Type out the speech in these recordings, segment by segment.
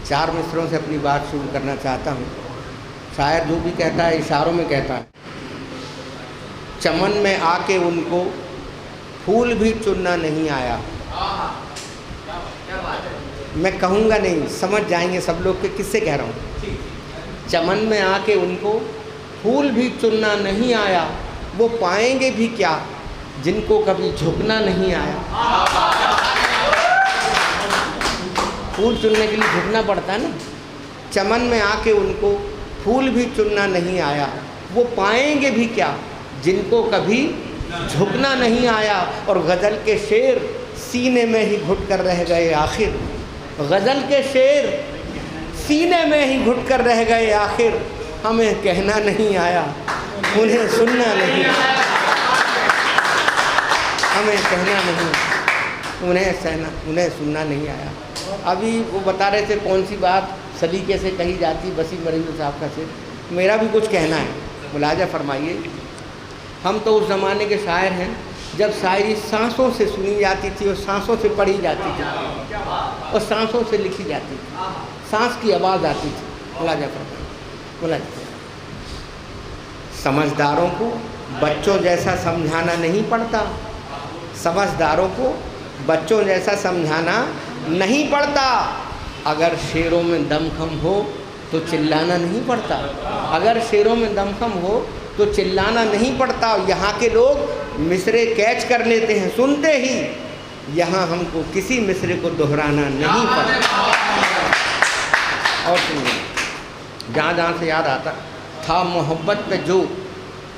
4 मिसरों से अपनी बात शुरू करना चाहता हूँ। शायर जो भी कहता है इशारों में कहता है। चमन में आके उनको फूल भी चुनना नहीं आया। मैं कहूँगा नहीं, समझ जाएंगे सब लोग कि किससे कह रहा हूँ। चमन में आके उनको फूल भी चुनना नहीं आया, वो पाएंगे भी क्या जिनको कभी झुकना नहीं आया। फूल चुनने के लिए झुकना पड़ता है ना। चमन में आके उनको फूल भी चुनना नहीं आया, वो पाएंगे भी क्या जिनको कभी झुकना नहीं आया। और गज़ल के शेर सीने में ही घुट कर रह गए आखिर। गज़ल के शेर सीने में ही घुट कर रह गए आखिर। हमें कहना नहीं आया, उन्हें सुनना नहीं, हमें कहना नहीं, उन्हें सुनना नहीं आया। अभी वो बता रहे थे कौन सी बात सलीके से कही जाती, वसीम मरीज़ साहब का शेर। मेरा भी कुछ कहना है, मुलाजा फरमाइए। हम तो उस ज़माने के शायर हैं जब शायरी सांसों से सुनी जाती थी और सांसों से पढ़ी जाती थी और सांसों से लिखी जाती थी, सांस की आवाज़ आती थी। मुलाजा फरमाइए, मुलाजा। समझदारों को बच्चों जैसा समझाना नहीं पड़ता, समझदारों को बच्चों जैसा समझाना नहीं पड़ता। अगर शेरों में दमखम हो तो चिल्लाना नहीं पड़ता, अगर शेरों में दमखम हो तो चिल्लाना नहीं पड़ता। यहाँ के लोग मिसरे कैच कर लेते हैं सुनते ही, यहाँ हमको किसी मिसरे को दोहराना नहीं पड़ता। और सुनिए, जहाँ जहाँ से याद आता था मोहब्बत पे जो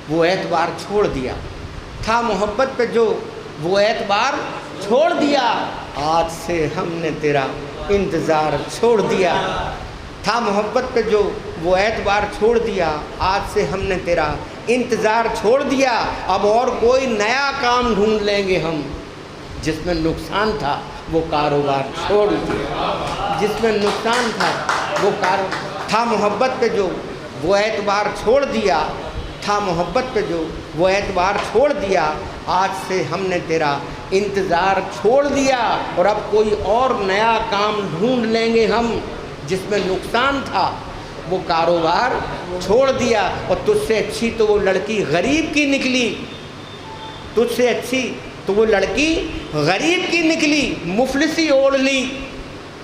वो एतबार छोड़ दिया, था मोहब्बत पे जो वो एतबार छोड़ दिया, आज से हमने तेरा इंतज़ार छोड़ दिया। था मोहब्बत पे जो वो एतबार छोड़ दिया, आज से हमने तेरा इंतज़ार छोड़ दिया। अब और कोई नया काम ढूंढ लेंगे हम, जिसमें नुकसान था वो कारोबार छोड़ दिया, जिसमें नुकसान था वो था मोहब्बत पे जो वो एतबार छोड़ दिया, था मोहब्बत पे जो वो एतबार छोड़ दिया, आज से हमने तेरा इंतज़ार छोड़ दिया। और अब कोई और नया काम ढूंढ लेंगे हम, जिसमें नुकसान था वो कारोबार छोड़ दिया। और तुझसे अच्छी तो वो लड़की गरीब की निकली, तुझसे अच्छी तो वो लड़की गरीब की निकली, मुफलिसी ओढ़ ली,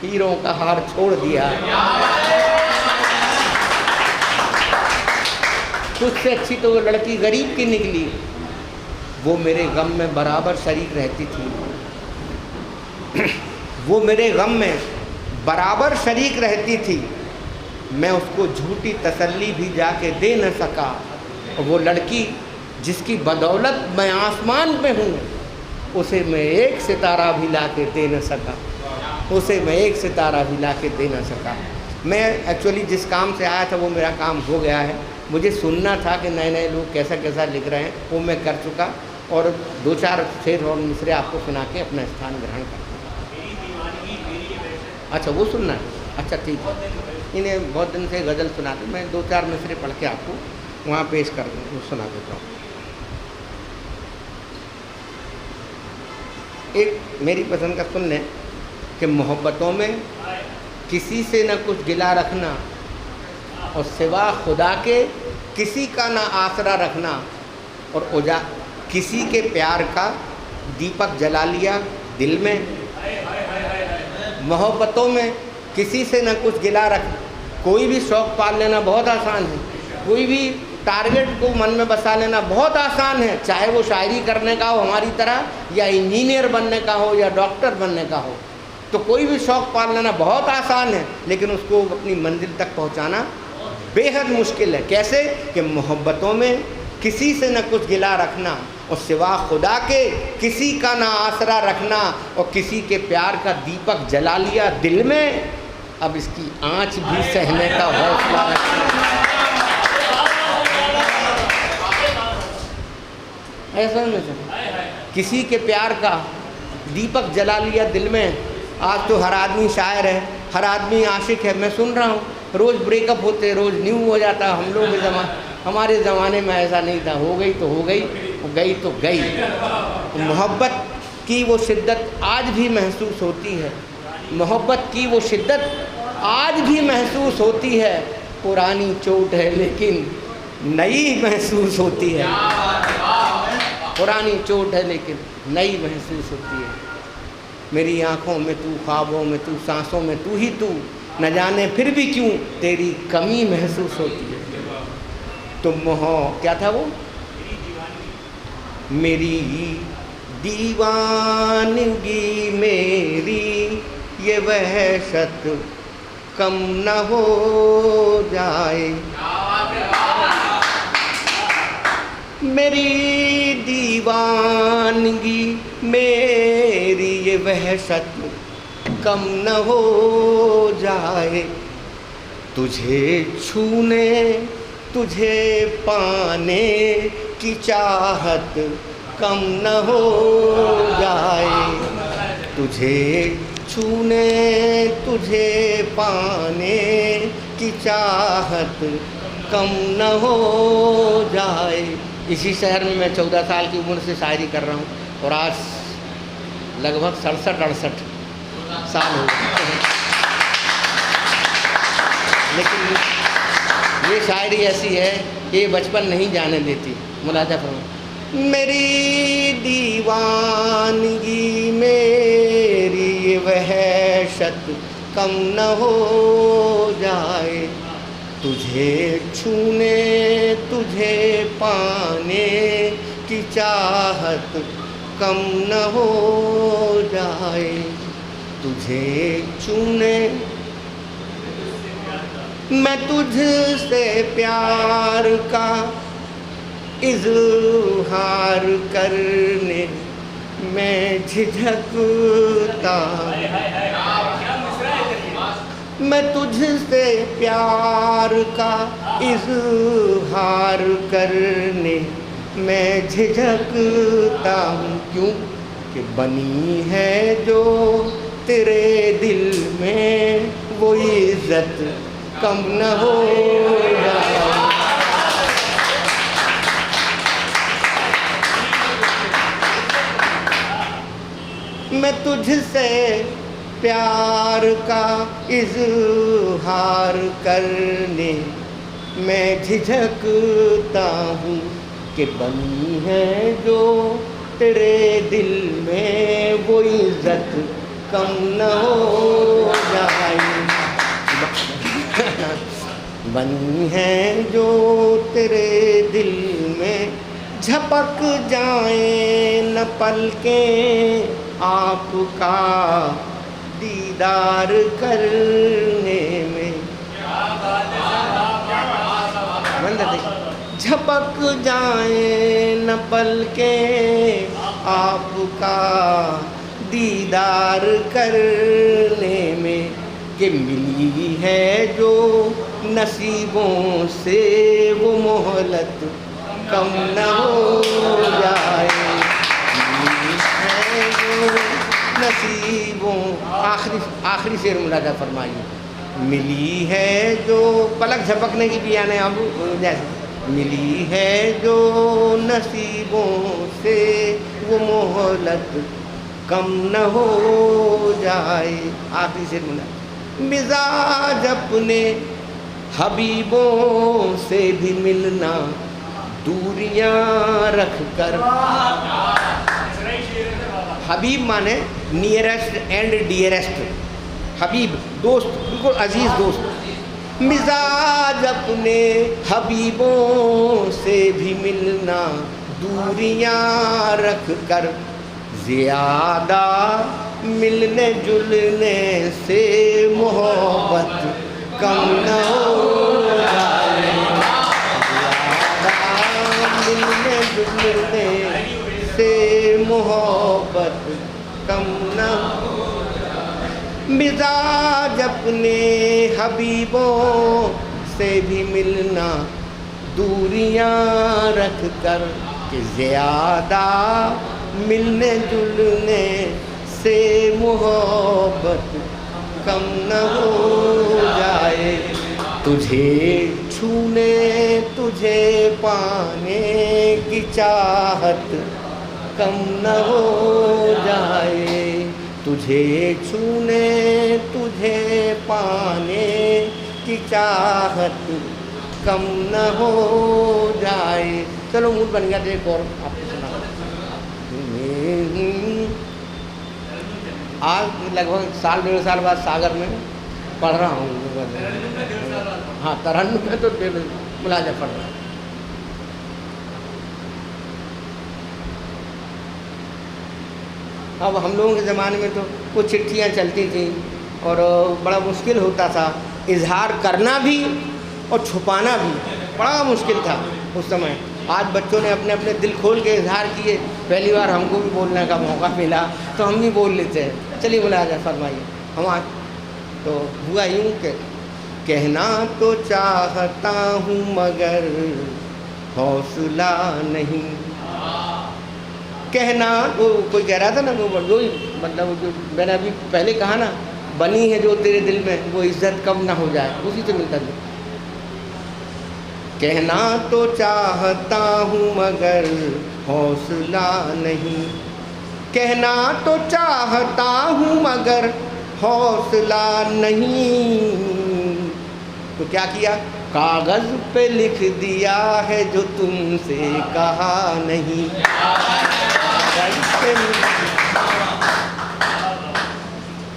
हीरों का हार छोड़ दिया। तुझसे अच्छी तो वो लड़की गरीब की निकली, वो मेरे गम में बराबर शरीक रहती थी, वो मेरे गम में बराबर शरीक रहती थी। मैं उसको झूठी तसल्ली भी जाके दे न सका। और वो लड़की जिसकी बदौलत मैं आसमान पे हूँ, उसे मैं एक सितारा भी ला के दे न सका, उसे मैं एक सितारा भी ला के दे न सका। मैं एक्चुअली जिस काम से आया था वो मेरा काम हो गया है। मुझे सुनना था कि नए नए लोग कैसा कैसा लिख रहे हैं, वो मैं कर चुका। और 2-4 शेर और मिसरे आपको सुना के अपना स्थान ग्रहण करता हूँ। अच्छा, वो सुनना है, अच्छा ठीक है। इन्हें बहुत दिन से गज़ल सुनाते, मैं 2-4 मिसरे पढ़ के आपको वहाँ पेश कर दूँ, वो सुना देता हूँ। एक मेरी पसंद का सुन लें कि मोहब्बतों में किसी से न कुछ गिला रखना और सिवा खुदा के किसी का ना आसरा रखना, और किसी के प्यार का दीपक जला लिया दिल में। मोहब्बतों में किसी से न कुछ गिला रख, कोई भी शौक़ पाल लेना बहुत आसान है, कोई भी टारगेट को मन में बसा लेना बहुत आसान है, चाहे वो शायरी करने का हो हमारी तरह, या इंजीनियर बनने का हो, या डॉक्टर बनने का हो। तो कोई भी शौक़ पाल लेना बहुत आसान है, लेकिन उसको अपनी मंजिल तक पहुंचाना बेहद मुश्किल है। कैसे कि मोहब्बतों में किसी से न कुछ गिला रखना और सिवा खुदा के किसी का ना आसरा रखना, और किसी के प्यार का दीपक जला लिया दिल में, अब इसकी आँच भी सहने का हौसला रखना। ऐसा नहीं, किसी के प्यार का दीपक जला लिया दिल में। आज तो हर आदमी शायर है, हर आदमी आशिक है। मैं सुन रहा हूँ रोज़ ब्रेकअप होते, रोज़ न्यू हो जाता। हम लोग के हमारे ज़माने में ऐसा नहीं था, हो गई तो हो गई, हो गई तो गई। तो मोहब्बत की वो शिद्दत आज भी महसूस होती है, मोहब्बत की वो शिद्दत आज भी महसूस होती है, पुरानी चोट है लेकिन नई महसूस होती है। पुरानी चोट है लेकिन नई महसूस होती है। मेरी आँखों में तू, ख्वाबों में तू, सांसों में तू ही तू, न जाने फिर भी क्यों तेरी कमी महसूस होती है। तुम हो, क्या था वो, मेरी दीवानगी मेरी ये वहशत कम न हो जाए। मेरी दीवानगी मेरी ये वहशत कम न हो जाए। तुझे छूने तुझे पाने की चाहत कम न हो जाए। तुझे छूने तुझे पाने की चाहत कम न हो जाए। इसी शहर में मैं 14 साल की उम्र से शायरी कर रहा हूँ और आज लगभग 67-68 साल हो गए। लेकिन ये शायरी ऐसी है कि ये बचपन नहीं जाने देती। मुलाजा फरमा, मेरी दीवानगी मेरी ये वहशत कम न हो जाए। तुझे छूने तुझे पाने की चाहत कम न हो जाए। तुझे छूने मैं तुझसे प्यार का इज़हार करने मैं झिझकता। मैं तुझसे प्यार का इज़हार करने मैं झिझकता हूँ। क्यों कि बनी है जो तेरे दिल में वो इज़्ज़त कम न हो जाए। मैं तुझसे प्यार का इज़हार करने मैं झिझकता हूँ कि बनी है जो तेरे दिल में वो इज़्ज़त कम न हो जाए। बनी है जो तेरे दिल में झपक जाए न पलकें आपका दीदार करने में। झपक जाए न पलकें आपका दीदार करने में। कि मिली है जो नसीबों से वो मोहलत कम न हो जाए। मिली है जो नसीबों, आखिरी शेर मुलाजा फरमाइए। मिली है जो, पलक झपकने की भी आने अब जैसे, मिली है जो नसीबों से वो मोहलत कम न हो जाए। आखिरी शेर मुलाजा, मिजाज अपने हबीबों से भी मिलना दूरियां रख कर। हबीब माने नियरेस्ट एंड डियरेस्ट। हबीब दोस्त, बिल्कुल अजीज दोस्त। मिजाज अपने हबीबों से भी मिलना दूरियां रख कर। ज़्यादा मिलने जुलने से मोहब्बत कम न हो जाए। ज़्यादा मिलने जुलने से मोहब्बत कम न हो। मिजाज अपने हबीबों से भी मिलना दूरियां रख कर। कि ज़्यादा मिलने जुलने से मोहब्बत कम न हो जाए। तुझे छूने तुझे पाने की चाहत कम न हो जाए। तुझे छूने तुझे पाने की चाहत कम न हो जाए। चलो मूड बन गया, एक और आपको सुना। आज लगभग साल 1.5 साल बाद सागर में पढ़ रहा हूँ। हाँ, तरन्नुम में तो मुलाजा पढ़ रहा हूँ। अब हम लोगों के ज़माने में तो कुछ चिट्ठियाँ चलती थी और बड़ा मुश्किल होता था, इजहार करना भी और छुपाना भी बड़ा मुश्किल था उस समय। आज बच्चों ने अपने अपने दिल खोल के इजहार किए। पहली बार हमको भी बोलने का मौका मिला तो हम भी बोल लेते हैं। चलिए मुलाजा फरमाइए। हम आज तो हुआ यूँ कि कहना तो चाहता हूँ मगर हौसला नहीं। कहना वो कोई कह रहा था ना, वो जो मतलब जो मैंने अभी पहले कहा ना, बनी है जो तेरे दिल में वो इज्जत कम ना हो जाए, उसी से मिलता है। कहना तो चाहता हूँ मगर हौसला नहीं। कहना तो चाहता हूँ मगर हौसला नहीं। तो क्या किया, कागज़ पे लिख दिया है जो तुमसे कहा नहीं। कागज़ पे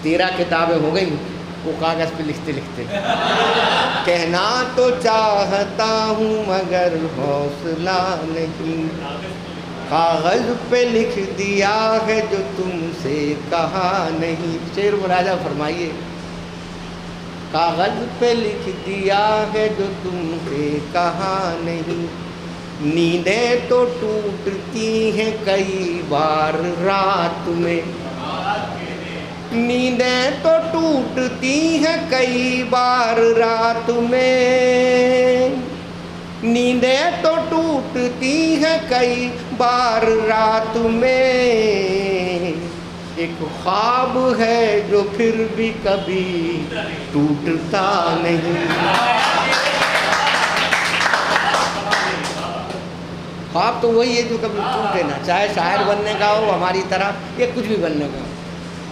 13 किताबें हो गई वो कागज़ पे लिखते लिखते। कहना तो चाहता हूँ मगर हौसला नहीं। कागज़ पे लिख दिया है जो तुमसे कहा नहीं। शेर मुलाजा फरमाइए। कागज़ पे लिख दिया है जो तुमसे कहा नहीं। नींदें तो टूटती हैं कई बार रात में। नींदें तो टूटती हैं कई बार रात में। नींदें तो टूटती हैं कई बार रात में। एक ख्वाब है जो फिर भी कभी टूटता नहीं। ख्वाब तो वही है जो कभी टूटे ना, चाहे शायर बनने का हो हमारी तरह या कुछ भी बनने का हो।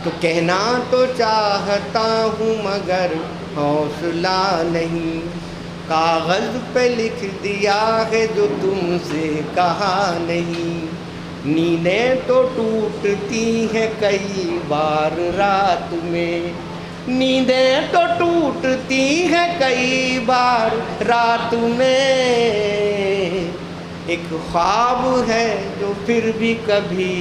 तो कहना तो चाहता हूँ मगर हौसला नहीं। कागज़ पे लिख दिया है जो तुमसे कहा नहीं। नींदें तो टूटती हैं कई बार रात में। नींदें तो टूटती हैं कई बार रात में। एक ख्वाब है जो फिर भी कभी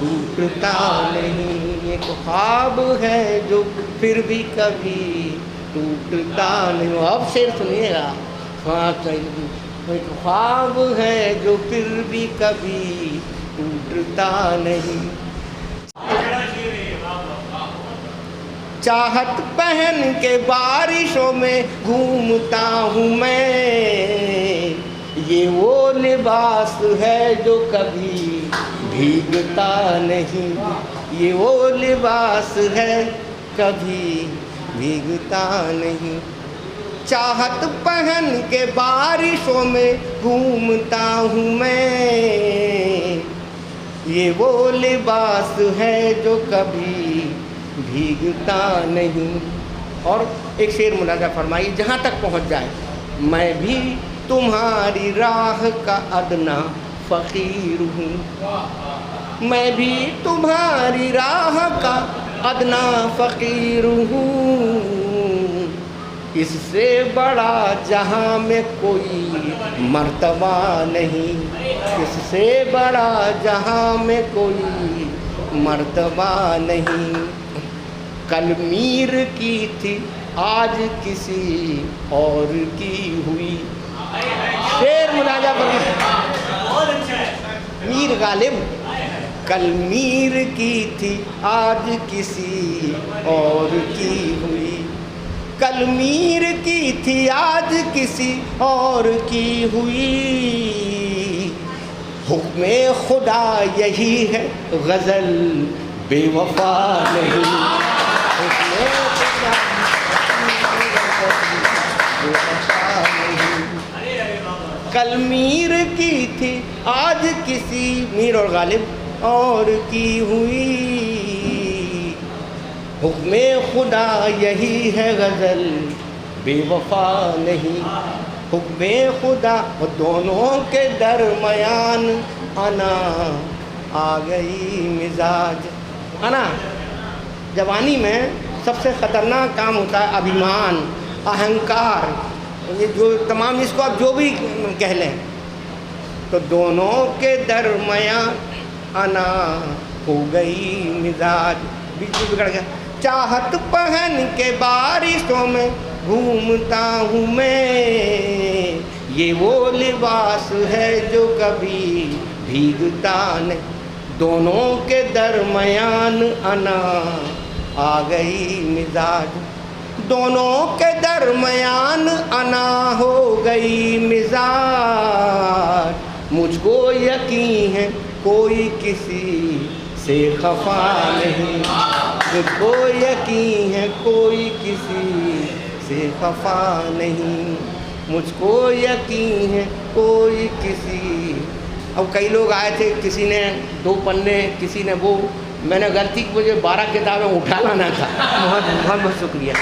टूटता नहीं। एक ख्वाब है जो फिर भी कभी टूटता नहीं। अब शेर सुनिएगा। एक ख्वाब है जो फिर भी कभी टूटता नहीं। चाहत पहन के बारिशों में घूमता हूँ मैं। ये वो लिबास है जो कभी भीगता नहीं। ये वो लिबास है कभी भीगता नहीं। चाहत पहन के बारिशों में घूमता हूँ मैं। ये वो लिबास है जो कभी भीगता नहीं। और एक शेर मुलाजा फरमाइए जहाँ तक पहुँच जाए। मैं भी तुम्हारी राह का अदना फ़कीर हूँ। मैं भी तुम्हारी राह का अदना फ़कीर हूँ। इससे बड़ा जहाँ में कोई मर्तबा नहीं। इससे बड़ा जहाँ में कोई मर्तबा नहीं। कल मीर की थी आज किसी और की हुई। शेर मुलाजा मीर गालिब। कल मीर की थी आज किसी और की हुई। कल मीर की थी आज किसी और की हुई। हुक्मे खुदा यही है गज़ल बेवफा नहीं। हुक्मे खुदा बेवफा नहीं। कल मीर की थी आज किसी मीर और गालिब और की हुई। हुक्मे खुदा यही है गज़ल बेवफा नहीं। हुक्मे खुदा वो दोनों के दरमियान आना आ गई मिजाज। आना जवानी में सबसे ख़तरनाक काम होता है अभिमान, अहंकार, ये जो तमाम इसको आप जो भी कह लें। तो दोनों के दरमियान आना हो गई मिजाज, बीच में बिगड़ गया। चाहत पहन के बारिशों में घूमता हूँ मैं, ये वो लिबास है जो कभी भीगता नहीं। दोनों के दरमियान आना आ गई मिजाज, दोनों के दरमियान आना हो गई मिजाज। मुझको यकीन है कोई किसी से खफा नहीं, मुझको यकीन है कोई किसी से खफा नहीं, मुझको यकीन है कोई किसी। अब कई लोग आए थे, किसी ने 2 पन्ने, किसी ने वो, मैंने गलती की मुझे 12 किताबें उठा लाना था। बहुत बहुत बहुत शुक्रिया।